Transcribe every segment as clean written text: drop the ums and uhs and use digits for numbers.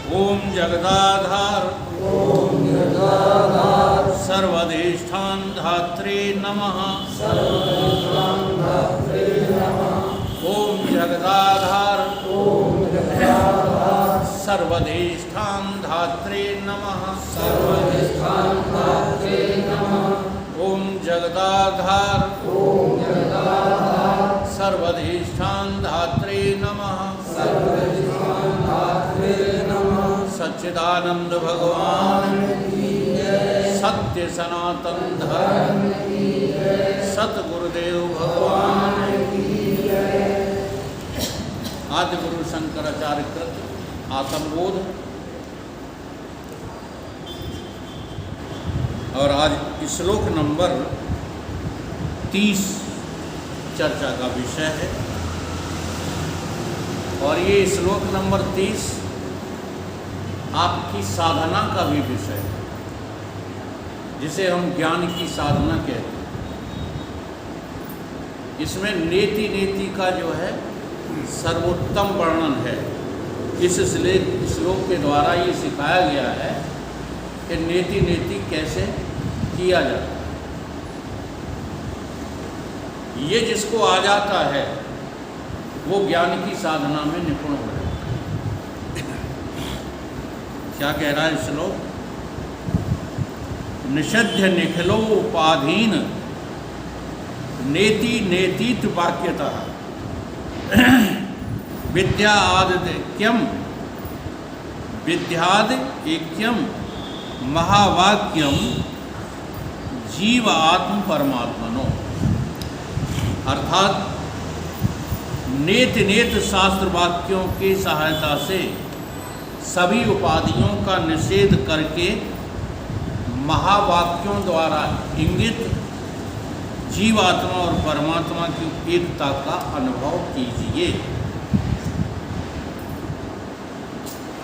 ओम जगदाधार सर्वधिष्ठान धात्रे नमः। ओम जगदाधार सर्वधिष्ठान धात्रे नमः। ओम जगदाधार सर्वधिष्ठान धात्रे नमः। सच्चिदानंद भगवान सत्य सनातन धर्म सतगुरुदेव भगवान आदि गुरु शंकराचार्य कृत आत्मबोध। और आज श्लोक नंबर 30 चर्चा का विषय है। और ये श्लोक नंबर 30 आपकी साधना का भी विषय है, जिसे हम ज्ञान की साधना कहते हैं। इसमें नेति नेति का जो है सर्वोत्तम वर्णन है। इस श्लोक के द्वारा ये सिखाया गया है कि नेति नेति कैसे किया जाता है। ये जिसको आ जाता है वो ज्ञान की साधना में निपुण हो जाता है। क्या कह रहा है श्लोक? निषध्य निखिलोपाधीन नेति नेतीत वाक्यतः विद्याद्यम विद्याद ऐक्यम महावाक्यम जीव आत्म परमात्मनो। अर्थात नेत नेत शास्त्र वाक्यों की सहायता से सभी उपाधियों का निषेध करके महावाक्यों द्वारा इंगित जीवात्मा और परमात्मा की एकता का अनुभव कीजिए।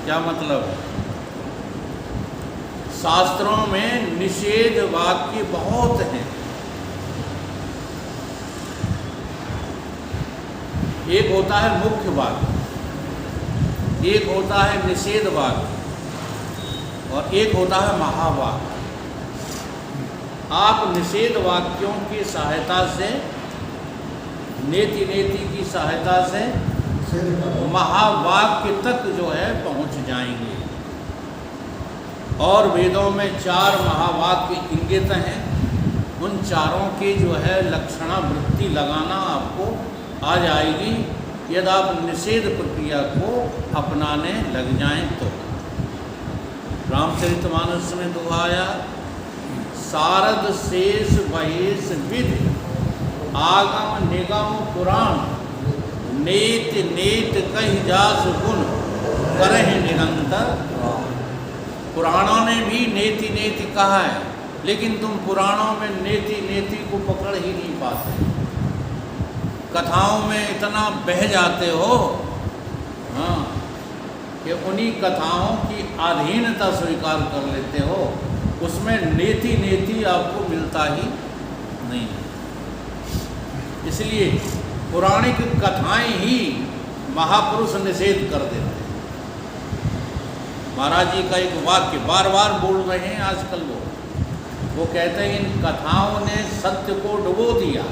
क्या मतलब है? शास्त्रों में निषेध वाक्य बहुत हैं। एक होता है मुख्य वाक्य, एक होता है निषेध वाक्य और एक होता है महावाक्य। आप निषेध वाक्यों की सहायता से, नेति नेति की सहायता से महावाक्य तक जो है पहुंच जाएंगे। और वेदों में 4 महावाक्य इंगित हैं। उन चारों की जो है लक्षणा वृत्ति लगाना आपको आ जाएगी यदि आप निषेध प्रक्रिया को अपनाने लग जाएं तो। रामचरितमानस में दुहाया सारद शेष महेश विधि आगम निगम पुराण नेत नेत कहि जास गुण करहि निरंतर। पुराणों ने भी नेति नेति कहा है, लेकिन तुम पुराणों में नेति नेति को पकड़ ही नहीं पाते। कथाओं में इतना बह जाते हो कि उन्हीं कथाओं की अधीनता स्वीकार कर लेते हो। उसमें नेति नेति आपको मिलता ही नहीं। इसलिए पौराणिक कथाएं ही महापुरुष निषेध कर देते हैं। महाराज जी का एक वाक्य बार बार बोल रहे हैं आजकल वो कहते हैं इन कथाओं ने सत्य को डुबो दिया।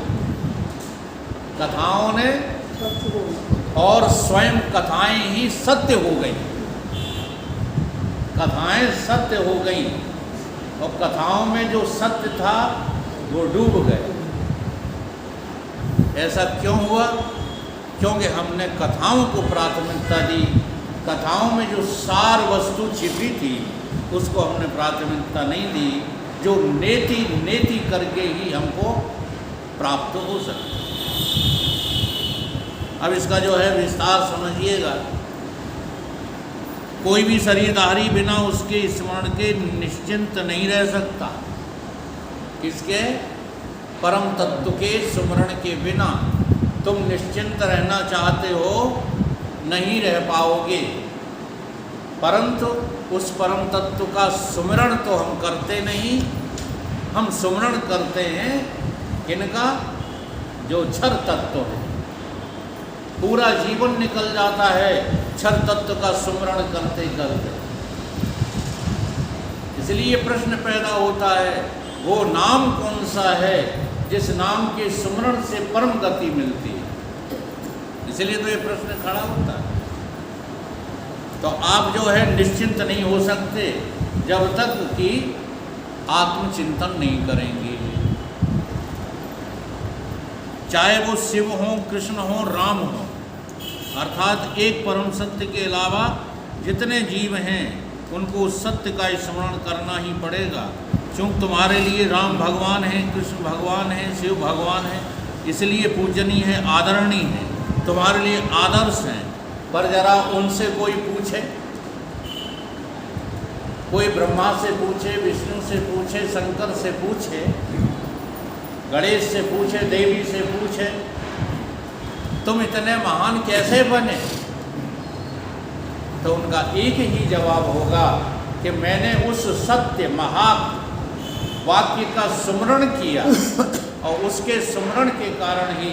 कथाओं ने और स्वयं कथाएं ही सत्य हो गई। कथाएं सत्य हो गई और कथाओं में जो सत्य था वो डूब गए। ऐसा क्यों हुआ? क्योंकि हमने कथाओं को प्राथमिकता दी। कथाओं में जो सार वस्तु छिपी थी उसको हमने प्राथमिकता नहीं दी, जो नेति नेति करके ही हमको प्राप्त हो सके। अब इसका जो है विस्तार समझिएगा। कोई भी शरीरधारी बिना उसके स्मरण के निश्चिंत नहीं रह सकता। किसके? परम तत्व के स्मरण के बिना तुम निश्चिंत रहना चाहते हो, नहीं रह पाओगे। परंतु उस परम तत्व का सुमिरण तो हम करते नहीं। हम सुमिरण करते हैं किनका? जो क्षर तत्व है। पूरा जीवन निकल जाता है क्षर तत्व का सुमिरण करते करते। इसलिए प्रश्न पैदा होता है, वो नाम कौन सा है जिस नाम के सुमरण से परम गति मिलती है। इसलिए तो ये प्रश्न खड़ा होता है। तो आप जो है निश्चिंत नहीं हो सकते जब तक कि आत्मचिंतन नहीं करेंगे। चाहे वो शिव हो, कृष्ण हो, राम हो, अर्थात एक परम सत्य के अलावा जितने जीव हैं उनको उस सत्य का स्मरण करना ही पड़ेगा। क्योंकि तुम्हारे लिए राम भगवान हैं, कृष्ण भगवान हैं, शिव भगवान हैं, इसलिए पूजनीय है, आदरणीय है, तुम्हारे लिए आदर्श हैं। पर जरा उनसे कोई पूछे, कोई ब्रह्मा से पूछे, विष्णु से पूछे, शंकर से पूछे, गणेश से पूछे, देवी से पूछे, तुम इतने महान कैसे बने, तो उनका एक ही जवाब होगा कि मैंने उस सत्य महा वाक्य का सुमरण किया और उसके सुमरण के कारण ही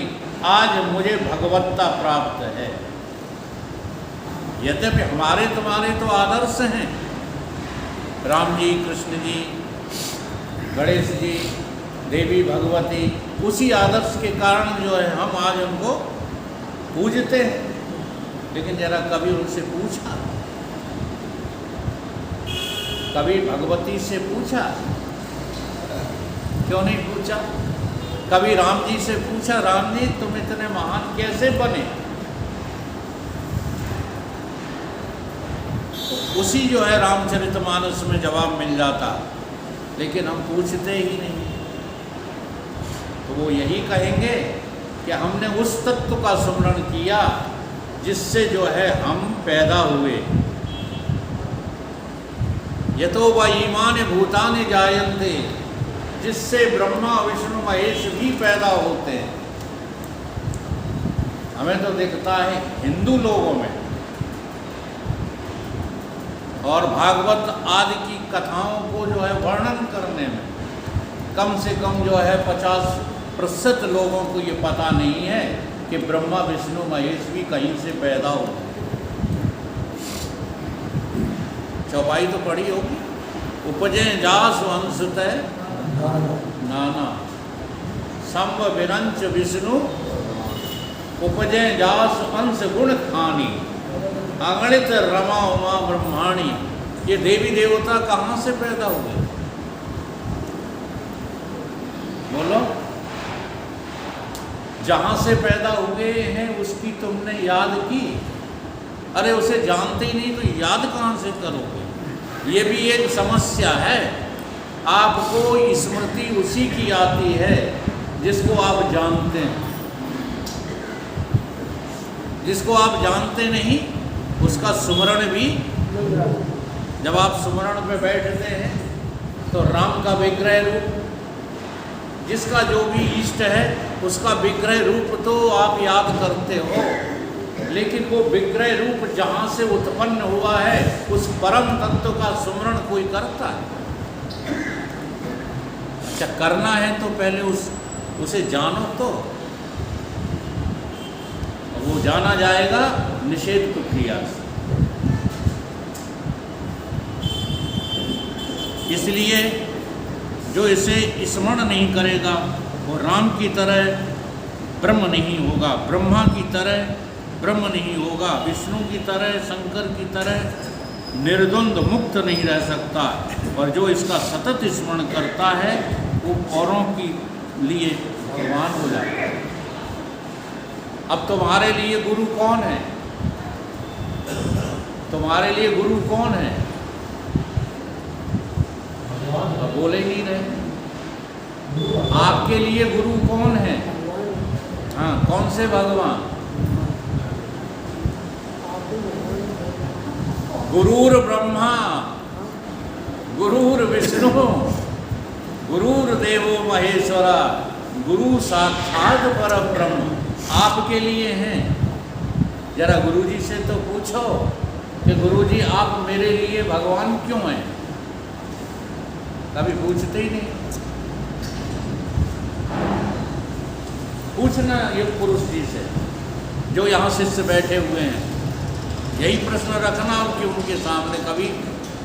आज मुझे भगवत्ता प्राप्त है। यद्यपि हमारे तुम्हारे तो आदर्श हैं, राम जी, कृष्ण जी, गणेश जी, देवी भगवती, उसी आदर्श के कारण जो है हम आज उनको पूजते हैं। लेकिन जरा कभी उनसे पूछा, कभी भगवती से पूछा? क्यों नहीं पूछा? कभी राम जी से पूछा, राम जी तुम इतने महान कैसे बने? तो उसी जो है रामचरितमानस में जवाब मिल जाता, लेकिन हम पूछते ही नहीं। तो वो यही कहेंगे कि हमने उस तत्व का सुमरण किया जिससे जो है हम पैदा हुए। यतो व ईमानि भूतानि जायन्ते, जिससे ब्रह्मा विष्णु महेश भी पैदा होते हैं। हमें तो दिखता है हिंदू लोगों में और भागवत आदि की कथाओं को जो है वर्णन करने में कम से कम जो है 50% लोगों को ये पता नहीं है कि ब्रह्मा विष्णु महेश भी कहीं से पैदा होते हैं। चौपाई तो पढ़ी होगी, उपजे जास वंशतः नाना संभ विरंच विष्णु उपजे जास अंश गुण खानी अगणित रमा उमा ब्रह्माणी। ये देवी देवता कहाँ से पैदा हुए? बोलो, जहाँ से पैदा हुए हैं उसकी तुमने याद की? अरे उसे जानते ही नहीं तो याद कहाँ से करोगे? ये भी एक समस्या है। आपको स्मृति उसी की आती है जिसको आप जानते हैं। जिसको आप जानते नहीं उसका सुमरण भी, जब आप सुमरण पे बैठते हैं तो राम का विग्रह रूप, जिसका जो भी इष्ट है उसका विग्रह रूप तो आप याद करते हो, लेकिन वो विग्रह रूप जहाँ से उत्पन्न हुआ है उस परम तत्व का सुमरण कोई करता है? अच्छा, करना है तो पहले उसे जानो तो। वो जाना जाएगा निषेध क्रिया से। इसलिए जो इसे स्मरण नहीं करेगा वो राम की तरह ब्रह्म नहीं होगा, ब्रह्मा की तरह ब्रह्म नहीं होगा, विष्णु की तरह, शंकर की तरह निर्द्वंद मुक्त नहीं रह सकता। और जो इसका सतत स्मरण करता है वो औरों के लिए भगवान हो जाता है। अब तुम्हारे लिए गुरु कौन है? तुम्हारे लिए गुरु कौन है? अब बोले ही नहीं। आपके लिए गुरु कौन है? हाँ, कौन से भगवान? गुरुर ब्रह्मा गुरुर विष्णु गुरुर देवो महेश्वरा गुरु साक्षात परम ब्रह्म। आपके लिए हैं। जरा गुरुजी से तो पूछो कि गुरुजी आप मेरे लिए भगवान क्यों हैं? कभी पूछते ही नहीं। पूछना युग पुरुष जी से जो यहाँ शिष्य बैठे हुए हैं, यही प्रश्न रखना कि उनके सामने कभी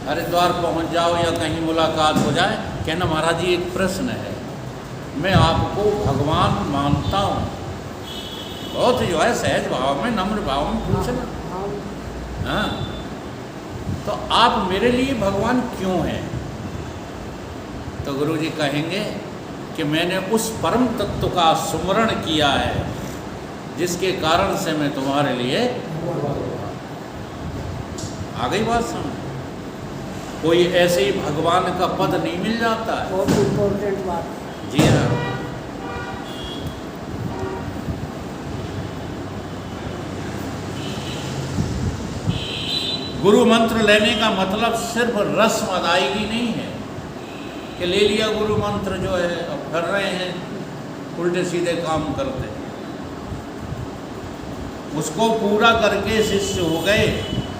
हरिद्वार पहुंच जाओ या कहीं मुलाकात हो जाए, कहना महाराज जी एक प्रश्न है, मैं आपको भगवान मानता हूँ। बहुत जो है सहज भाव में, नम्र भाव में पूछना, हाँ, तो आप मेरे लिए भगवान क्यों हैं? तो गुरु जी कहेंगे कि मैंने उस परम तत्व का सुमरण किया है जिसके कारण से मैं तुम्हारे लिए। आ गई बात समझ? कोई ऐसे ही भगवान का पद नहीं मिल जाता है। बहुत इम्पोर्टेंट बात। जी हाँ। गुरु मंत्र लेने का मतलब सिर्फ रस्म अदायगी नहीं है कि ले लिया गुरु मंत्र जो है अब कर रहे हैं उल्टे सीधे काम करते हैं, उसको पूरा करके शिष्य हो गए।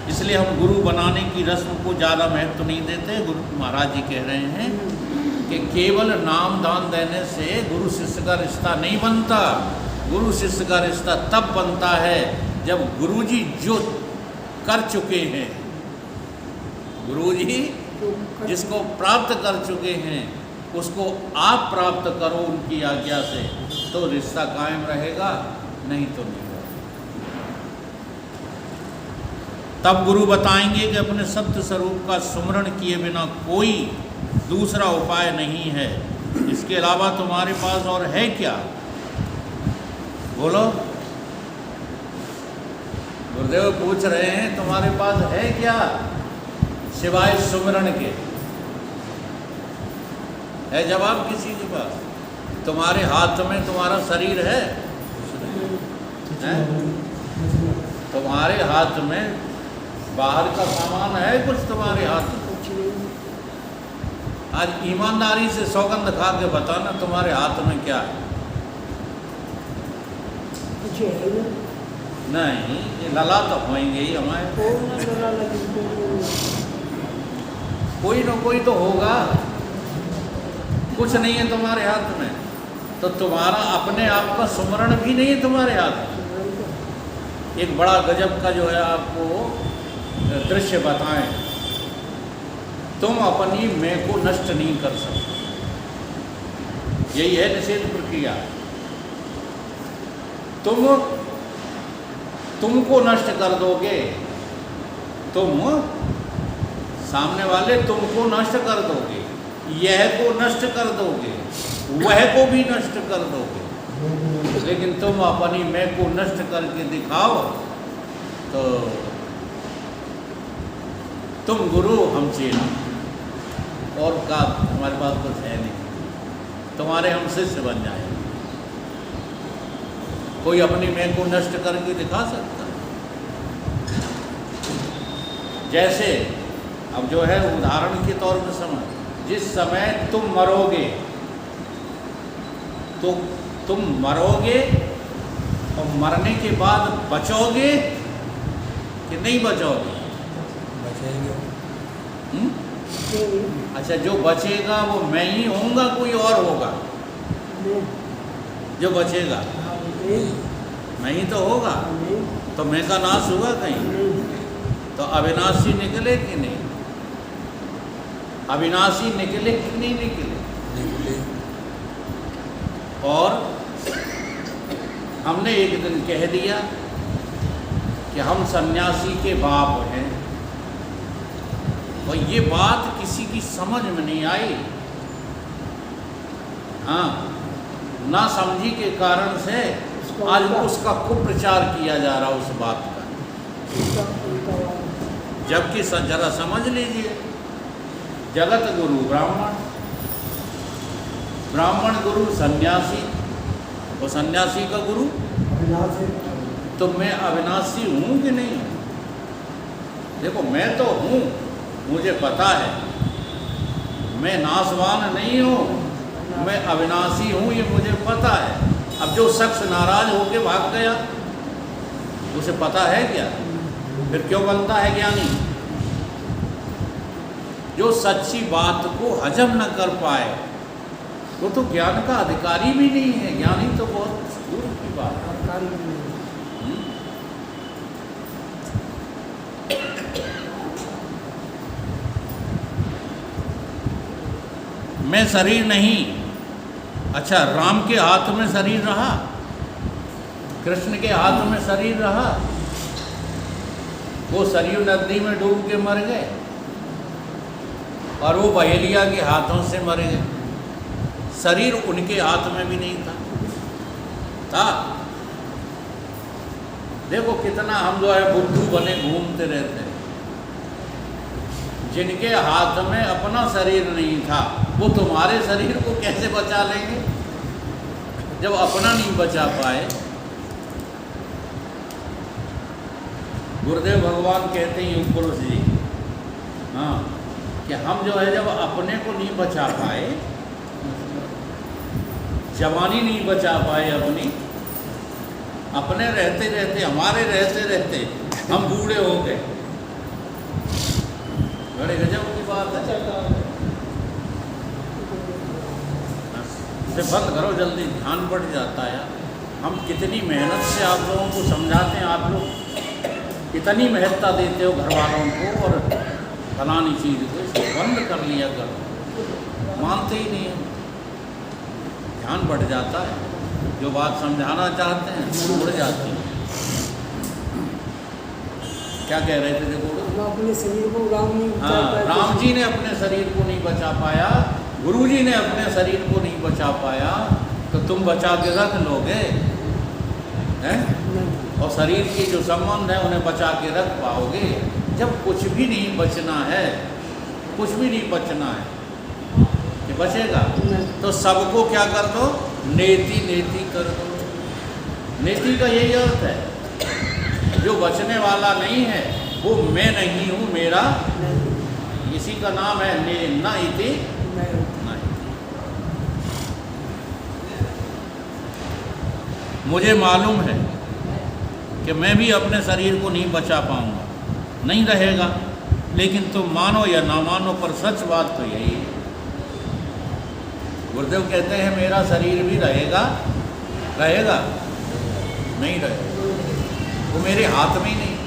इसलिए हम गुरु बनाने की रस्म को ज़्यादा महत्व नहीं देते। गुरु महाराज जी कह रहे हैं कि केवल नाम दान देने से गुरु शिष्य का रिश्ता नहीं बनता। गुरु शिष्य का रिश्ता तब बनता है जब गुरु जी जो कर चुके हैं, गुरु जी जिसको प्राप्त कर चुके हैं उसको आप प्राप्त करो उनकी आज्ञा से, तो रिश्ता कायम रहेगा, नहीं तो नहीं। तब गुरु बताएंगे कि अपने सत्य स्वरूप का सुमरण किए बिना कोई दूसरा उपाय नहीं है। इसके अलावा तुम्हारे पास और है क्या? बोलो। गुरुदेव पूछ रहे हैं तुम्हारे पास है क्या सिवाय सुमरण के? है जवाब किसी के पास? तुम्हारे हाथ में तुम्हारा शरीर है? तुम्हारे हाथ में बाहर का सामान है कुछ तुम्हारे हाथ में? आज ईमानदारी से सौगंध खा के बताना तुम्हारे हाथ में क्या है? नहीं, ये लला तो होंगे ही हमारे, कोई ना कोई तो होगा। कुछ नहीं है तुम्हारे हाथ में, तो तुम्हारा अपने आप का सुमरण भी नहीं है तुम्हारे हाथ में। एक बड़ा गजब का जो है आपको दृश्य बताएं, तुम अपनी मैं को नष्ट नहीं कर सकते। यही है निषेध प्रक्रिया। तुमको नष्ट कर दोगे, तुम सामने वाले तुमको नष्ट कर दोगे, यह को नष्ट कर दोगे, वह को भी नष्ट कर दोगे, लेकिन तुम अपनी मैं को नष्ट करके दिखाओ तो तुम गुरु हम चेला, और का हमारे पास कुछ है नहीं, तुम्हारे हम शिष्य बन जाएंगे। कोई अपनी मैं को नष्ट करके दिखा सकता है? जैसे अब जो है उदाहरण के तौर पर समझ, जिस समय तुम मरोगे तो तुम मरोगे और मरने के बाद बचोगे कि नहीं बचोगे? अच्छा, जो बचेगा वो मैं ही होऊंगा कोई और होगा? जो बचेगा मैं ही तो होगा, तो मैं का नाश हुआ कहीं? तो अविनाशी निकले कि नहीं? अविनाशी निकले कि नहीं निकले? और हमने एक दिन कह दिया कि हम सन्यासी के बाप हैं, और ये बात किसी की समझ में नहीं आई। हाँ, ना समझी के कारण से आज उसका कुप्रचार किया जा रहा उस बात का। जबकि जरा समझ लीजिए, जगत गुरु ब्राह्मण, ब्राह्मण गुरु सन्यासी, और सन्यासी का गुरु तो मैं अविनाशी हूँ कि नहीं हूँ? देखो, मैं तो हूँ, मुझे पता है, मैं नाशवान नहीं हूँ, मैं अविनाशी हूँ, ये मुझे पता है। अब जो शख्स नाराज होकर भाग गया, उसे पता है क्या? फिर क्यों बनता है ज्ञानी? जो सच्ची बात को हजम न कर पाए वो तो ज्ञान का अधिकारी भी नहीं है। ज्ञानी तो बहुत दूर की बात है। मैं शरीर नहीं। अच्छा, राम के हाथ में शरीर रहा, कृष्ण के हाथ में शरीर रहा, वो सरयू नदी में डूब के मर गए और वो बहेलिया के हाथों से मर गए। शरीर उनके हाथ में भी नहीं था। देखो कितना हम जो है बुद्धू बने घूमते रहते हैं। जिनके हाथ में अपना शरीर नहीं था वो तुम्हारे शरीर को कैसे बचा लेंगे जब अपना नहीं बचा पाए। गुरुदेव भगवान कहते हैं युग पुरुष जी, हाँ, कि हम जो है जब अपने को नहीं बचा पाए, जवानी नहीं बचा पाए अपने रहते रहते, हमारे रहते रहते हम बूढ़े हो गए, बड़े गजब की बात है। इसे बंद करो जल्दी, ध्यान बढ़ जाता है। हम कितनी मेहनत से आप लोगों को समझाते हैं, आप लोग कितनी महत्ता देते हो घर वालों को और फलानी चीज़ को, इसको बंद कर लिया करो। मानते ही नहीं है, ध्यान बढ़ जाता है। जो बात समझाना चाहते हैं उड़ जाती है। क्या कह रहे थे? देखो, अपने शरीर को राम नहीं बचा पाया। राम जी ने अपने शरीर को नहीं बचा पाया, गुरु जी ने अपने शरीर को नहीं बचा पाया, तो तुम बचा के रख लोगे हैं? और शरीर के जो संबंध है उन्हें बचा के रख पाओगे? जब कुछ भी नहीं बचना है, कुछ भी नहीं बचना है कि बचेगा, तो सबको क्या कर दो? नेति नेति कर दो। नेति का यही अर्थ है, जो बचने वाला नहीं है वो मैं नहीं हूँ, मेरा इसी का नाम है न इति न इति। मुझे मालूम है कि मैं भी अपने शरीर को नहीं बचा पाऊंगा, नहीं रहेगा, लेकिन तुम मानो या ना मानो पर सच बात तो यही है। गुरुदेव कहते हैं मेरा शरीर भी रहेगा, रहेगा नहीं रहेगा, वो मेरे हाथ में ही नहीं।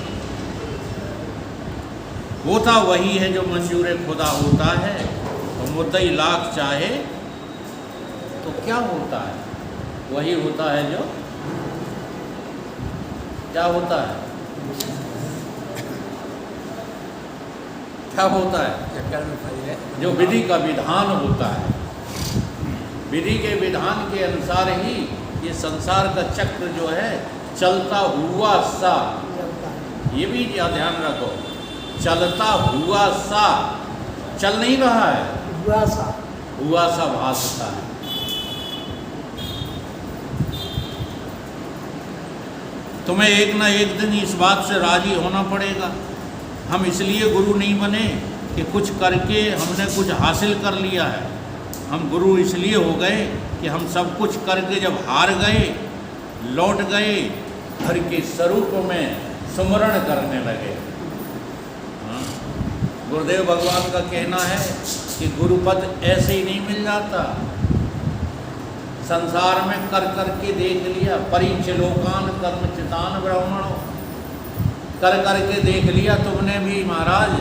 होता वही है जो मंजूर खुदा होता है, तो मुद्दई लाख चाहे तो क्या होता है? वही होता है जो क्या होता है? क्या होता है? जो विधि का विधान होता है। विधि के विधान के अनुसार ही ये संसार का चक्र जो है चलता हुआ सा, ये भी ध्यान रखो, चलता हुआ सा, चल नहीं रहा है, हुआ सा भासता है। तुम्हें एक ना एक दिन इस बात से राजी होना पड़ेगा। हम इसलिए गुरु नहीं बने कि कुछ करके हमने कुछ हासिल कर लिया है। हम गुरु इसलिए हो गए कि हम सब कुछ करके जब हार गए, लौट गए, हर के स्वरूप में सुमरण करने लगे। गुरुदेव भगवान का कहना है कि गुरुपद ऐसे ही नहीं मिल जाता। संसार में कर करके देख लिया, परिचलोकान कर्मचितान ब्राह्मणों, कर करके देख लिया तुमने भी महाराज,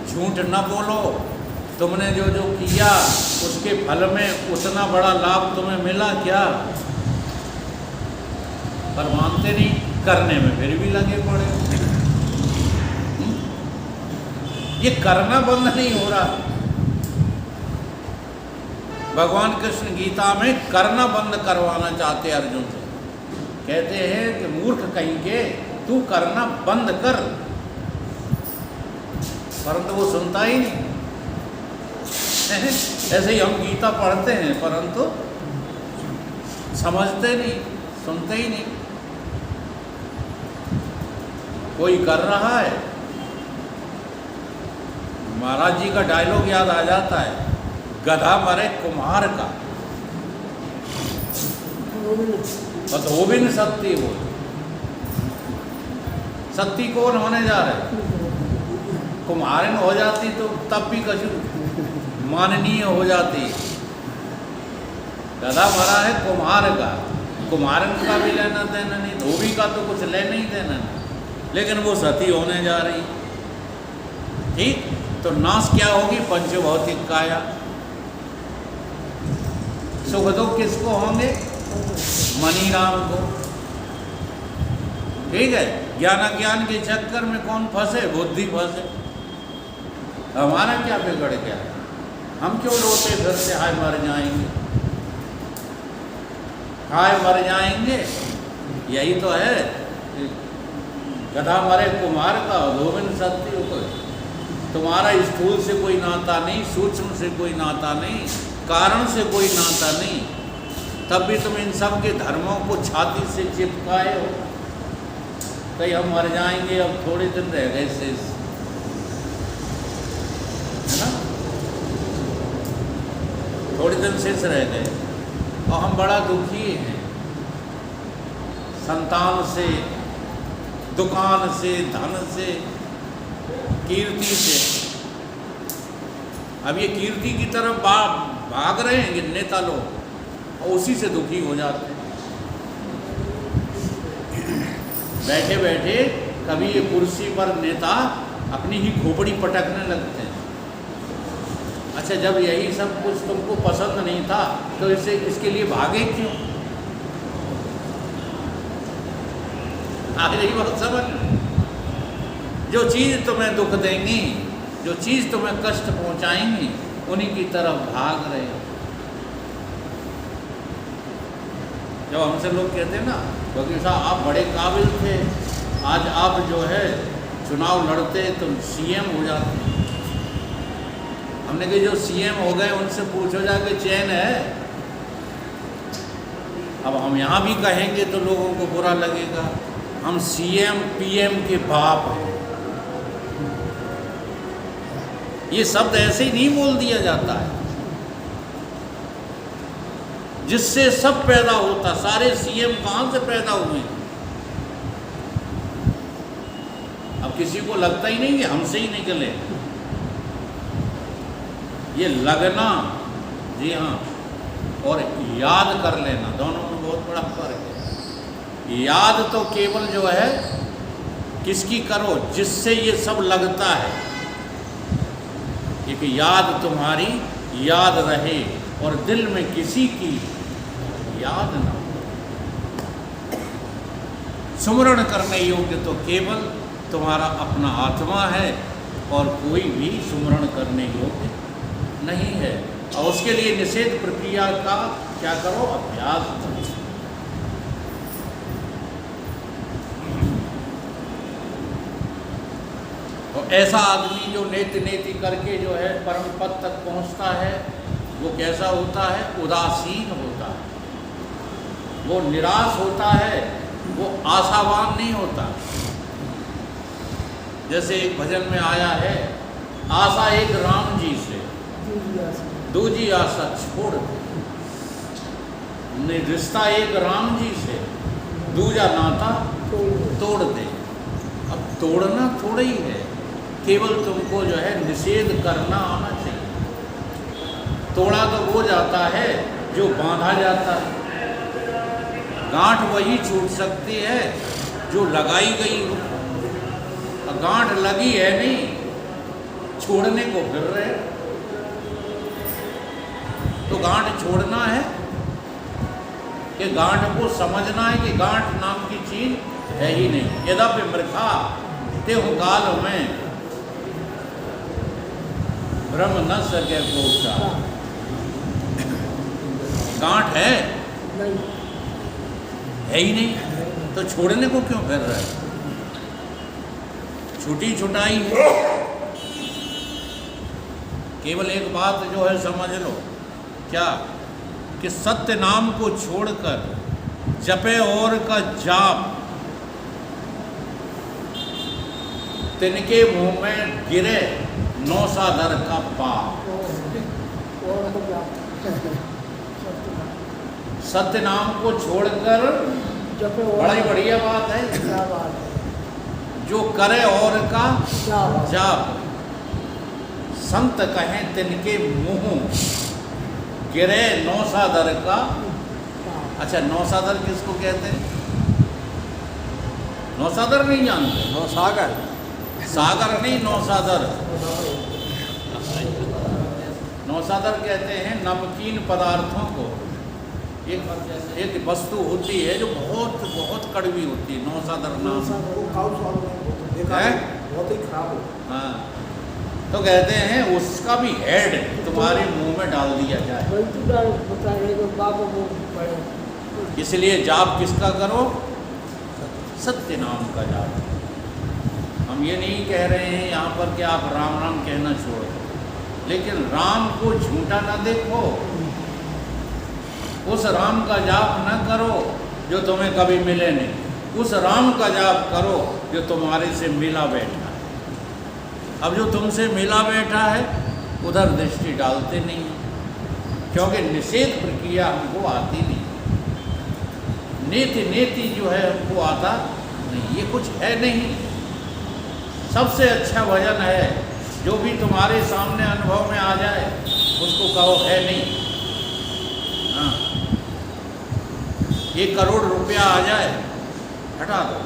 झूठ न बोलो। तुमने जो जो किया उसके फल में उतना बड़ा लाभ तुम्हें मिला क्या? पर मानते नहीं, करने में फिर भी लगे पड़े। ये करना बंद नहीं हो रहा। भगवान कृष्ण गीता में करना बंद करवाना चाहते अर्जुन से। कहते हैं कि मूर्ख कहीं के, तू करना बंद कर, परंतु वो सुनता ही नहीं। ऐसे ही हम गीता पढ़ते हैं परंतु समझते नहीं, सुनते ही नहीं। कोई कर रहा है, महाराज जी का डायलॉग याद आ जाता है, गधा मरे कुम्हार का, बस वो भी नहीं सत्य हो। सत्य कौन होने जा रहे? कुम्हारन हो जाती तो तब भी कछु माननीय हो जाती। गधा मरा है कुम्हार का, कुम्हारन का भी लेना देना नहीं, धोबी का तो कुछ लेना ही देना नहीं, लेकिन वो सती होने जा रही। ठीक, तो नाश क्या होगी? पंचभौतिक काया। सुख दुख किसको होंगे? मनी राम को। ठीक है, ज्ञान अज्ञान के चक्कर में कौन फंसे? बुद्धि फंसे। हमारा क्या बिगड़ गया? हम क्यों रोते फिरते हाय मर जाएंगे, हाय मर जाएंगे? यही तो है, गधा मरे कुम्हार का, गोविंद सत्य को। तुम्हारा स्थूल से कोई नाता नहीं, सूक्ष्म से कोई नाता नहीं, कारण से कोई नाता नहीं, तब भी तुम इन सब के धर्मों को छाती से चिपकाए हो। कहीं हम मर जाएंगे, अब थोड़े दिन रह गए शेष, है ना? थोड़े दिन शेष रह गए और हम बड़ा दुखी हैं, संतान से, दुकान से, धन से, कीर्ति से। अब ये कीर्ति की तरफ भाग रहे हैं ये नेता लोग और उसी से दुखी हो जाते हैं। बैठे बैठे कभी ये कुर्सी पर नेता अपनी ही खोपड़ी पटकने लगते हैं। अच्छा, जब यही सब कुछ तुमको पसंद नहीं था तो इसके लिए भागे क्यों? आखिर यही बात समझ। जो चीज़ तुम्हें दुख देंगी, जो चीज़ तुम्हें कष्ट पहुंचाएंगी, उन्हीं की तरफ भाग रहे हो। जब हमसे लोग कहते हैं ना, वकील साहब आप बड़े काबिल थे, आज आप जो है चुनाव लड़ते तो सीएम हो जाते। हमने कहा जो सीएम हो गए उनसे पूछो जाके चैन है। अब हम यहाँ भी कहेंगे तो लोगों को बुरा लगेगा, हम सीएम पीएम के बाप हैं। ये शब्द ऐसे ही नहीं बोल दिया जाता है। जिससे सब पैदा होता, सारे सीएम कहाँ से पैदा हुए? अब किसी को लगता ही नहीं कि हमसे ही निकले। ये लगना, जी हाँ, और याद कर लेना, दोनों में बहुत बड़ा फर्क है। याद तो केवल जो है किसकी करो, जिससे ये सब लगता है। एक याद तुम्हारी याद रहे और दिल में किसी की याद ना। सुमरण करने योग्य तो केवल तुम्हारा अपना आत्मा है और कोई भी सुमरण करने योग्य नहीं है। और उसके लिए निषेध प्रक्रिया का क्या करो? अभ्यास करो। तो ऐसा आदमी जो नेति नेति करके जो है परम पद तक पहुंचता है, वो कैसा होता है? उदासीन होता है, वो निराश होता है, वो आशावान नहीं होता। जैसे एक भजन में आया है, आशा एक राम जी से, दूजी आशा छोड़ दे। रिश्ता एक राम जी से, दूजा नाता तोड़ दे। अब तोड़ना थोड़ा ही है, केवल तुमको जो है निषेध करना आना चाहिए। तोड़ा तो वो जाता है जो बांधा जाता है। गांठ वही छूट सकती है जो लगाई गई हो। गांठ लगी है नहीं, छोड़ने को फिर रहे। तो गांठ छोड़ना है कि गांठ को समझना है कि गांठ नाम की चीज है ही नहीं। यद्यपि मृखा तेहु काल में ब्रह्म न सके कोसा। गांठ है ही नहीं, तो छोड़ने को क्यों फिर रहा है? छुटी छुटाई है। केवल एक बात जो है समझ लो, क्या कि सत्य नाम को छोड़कर जपे और का जाप, तिनके मुंह में गिरे नौसादर का पाप। सत्य नाम को छोड़कर, बड़ी बढ़िया बात है, जो करे और का जाप, संत कहें तिनके मुंह गिरे नौसादर का। अच्छा, नौसादर किसको कहते हैं? नौसादर नहीं जानते? नौसागर, सागर नहीं, नौसादर। नौसादर कहते हैं नमकीन पदार्थों को एक वस्तु होती है जो बहुत बहुत कड़वी होती है, नौसादर नाम वो काउ स्वाद में देखा है? बहुत ही खराब हो। हाँ, तो कहते हैं उसका भी हेड तुम्हारे मुंह में डाल दिया जाए। गलती का बता रहे तो बाप वो पड़े। इसलिए जाप किसका करो? सत्य नाम का जाप। हम ये नहीं कह रहे हैं यहाँ पर कि आप राम राम कहना छोड़ो, लेकिन राम को झूठा ना देखो, उस राम का जाप न करो जो तुम्हें कभी मिले नहीं, उस राम का जाप करो जो तुम्हारे से मिला बैठा है। अब जो तुमसे मिला बैठा है उधर दृष्टि डालते नहीं हैं, क्योंकि निषेध प्रक्रिया हमको आती नहीं, नेति नेति जो है हमको आता नहीं, ये कुछ है नहीं। सबसे अच्छा भजन है जो भी तुम्हारे सामने अनुभव में आ जाए उसको कहो है नहीं। हाँ, 1 करोड़ रुपया आ जाए हटा दो,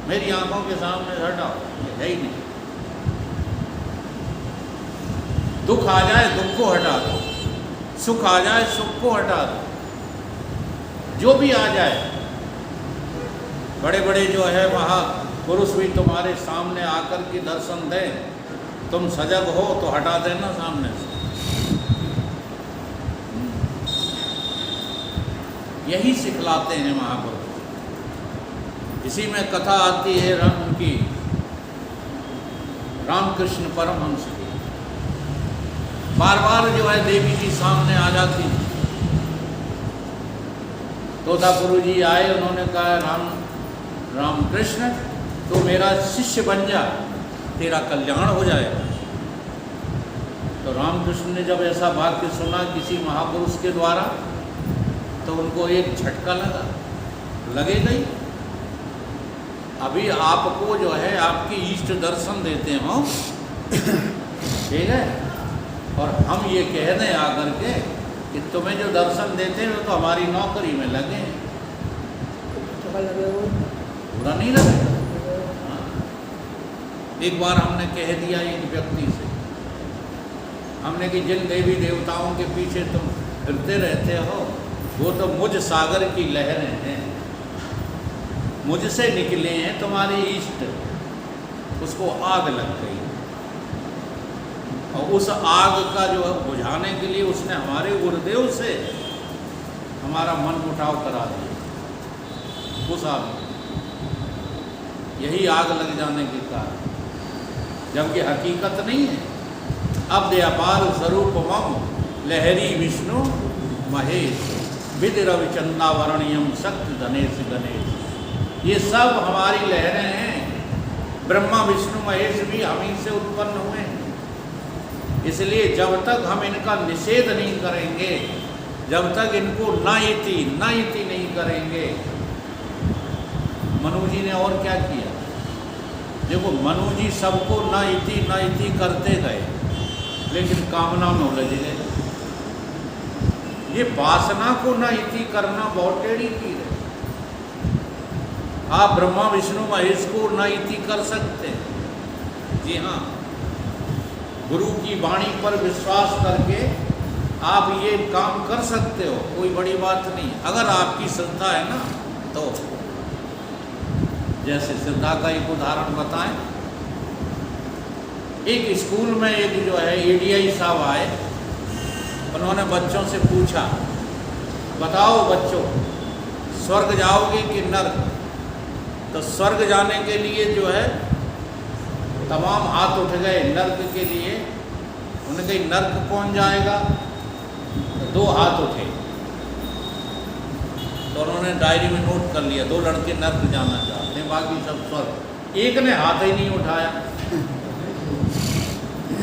मेरी आंखों के सामने से हटाओ, ये है ही नहीं। दुख आ जाए दुख को हटा दो, सुख आ जाए सुख को हटा दो, जो भी आ जाए। बड़े बड़े जो है महापुरुष भी तुम्हारे सामने आकर के दर्शन दें, तुम सजग हो तो हटा देना सामने से। यही सिखलाते हैं महापुरुष। इसी में कथा आती है राम की, रामकृष्ण परमहंस की। बार बार जो है देवी जी सामने आ जाती। तोतापुरु जी आए, उन्होंने कहा रामकृष्ण तो मेरा शिष्य बन जा, तेरा कल्याण हो जाएगा। तो रामकृष्ण ने जब ऐसा वाक्य सुना किसी महापुरुष के द्वारा तो उनको एक झटका लगेगा ही। अभी आपको जो है आपकी इष्ट दर्शन देते हो, ठीक है, और हम ये कह दें आकर के कि तुम्हें जो दर्शन देते हैं वो तो हमारी नौकरी में लगे हैं, बुरा नहीं लगेगा। हाँ। एक बार हमने कह दिया एक व्यक्ति से, हमने कि जिन देवी देवताओं के पीछे तुम फिरते रहते हो वो तो मुझ सागर की लहरें हैं, मुझसे निकले हैं तुम्हारे इष्ट, उसको आग लग गई और उस आग का जो है बुझाने के लिए उसने हमारे गुरुदेव से हमारा मन मुटाव करा दिया। उस आग, यही आग लग जाने के कारण, जबकि हकीकत नहीं है। अब व्यापार स्वरूप मम लहरी विष्णु महेश विद रविचंदा वर्णियम शक्ति धनेश गणेश, ये सब हमारी लहरें हैं। ब्रह्मा विष्णु महेश भी हम ही से उत्पन्न हुए हैं। इसलिए जब तक हम इनका निषेध नहीं करेंगे, जब तक इनको न इति नहीं करेंगे। मनु जी ने और क्या किया? देखो, मनु जी सबको न इति करते गए, लेकिन कामना में उलझ गए। ये वासना को न इति करना बहुत टेढ़ी चीज है। आप ब्रह्मा विष्णु महेश को न इति कर सकते, जी हाँ, गुरु की वाणी पर विश्वास करके आप ये काम कर सकते हो, कोई बड़ी बात नहीं। अगर आपकी श्रद्धा है ना तो, जैसे श्रद्धा का एक उदाहरण बताएं। एक स्कूल में एक जो है एडीआई साहब आए, उन्होंने बच्चों से पूछा, बताओ बच्चों, स्वर्ग जाओगे कि नर्क? तो स्वर्ग जाने के लिए जो है तमाम हाथ उठ गए, नर्क के लिए उन्होंने कहा नर्क कौन जाएगा? तो 2 हाथ उठे, तो उन्होंने डायरी में नोट कर लिया 2 लड़के नर्क जाना चाहते हैं, बाकी सब स्वर्ग। एक ने हाथ ही नहीं उठाया।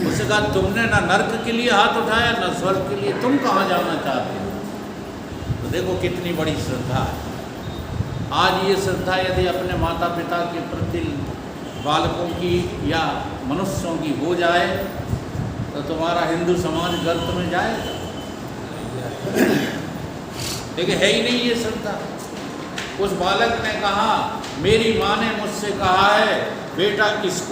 उससे कहा तुमने ना नर्क के लिए हाथ उठाया ना स्वर्ग के लिए, तुम कहाँ जाना चाहते हो? तो देखो कितनी बड़ी श्रद्धा है। आज ये श्रद्धा यदि अपने माता पिता के प्रति बालकों की या मनुष्यों की हो जाए तो तुम्हारा हिंदू समाज गर्त में जाएगा। लेकिन है ही नहीं ये श्रद्धा। उस बालक ने कहा, मेरी माँ ने मुझसे कहा है बेटा इसको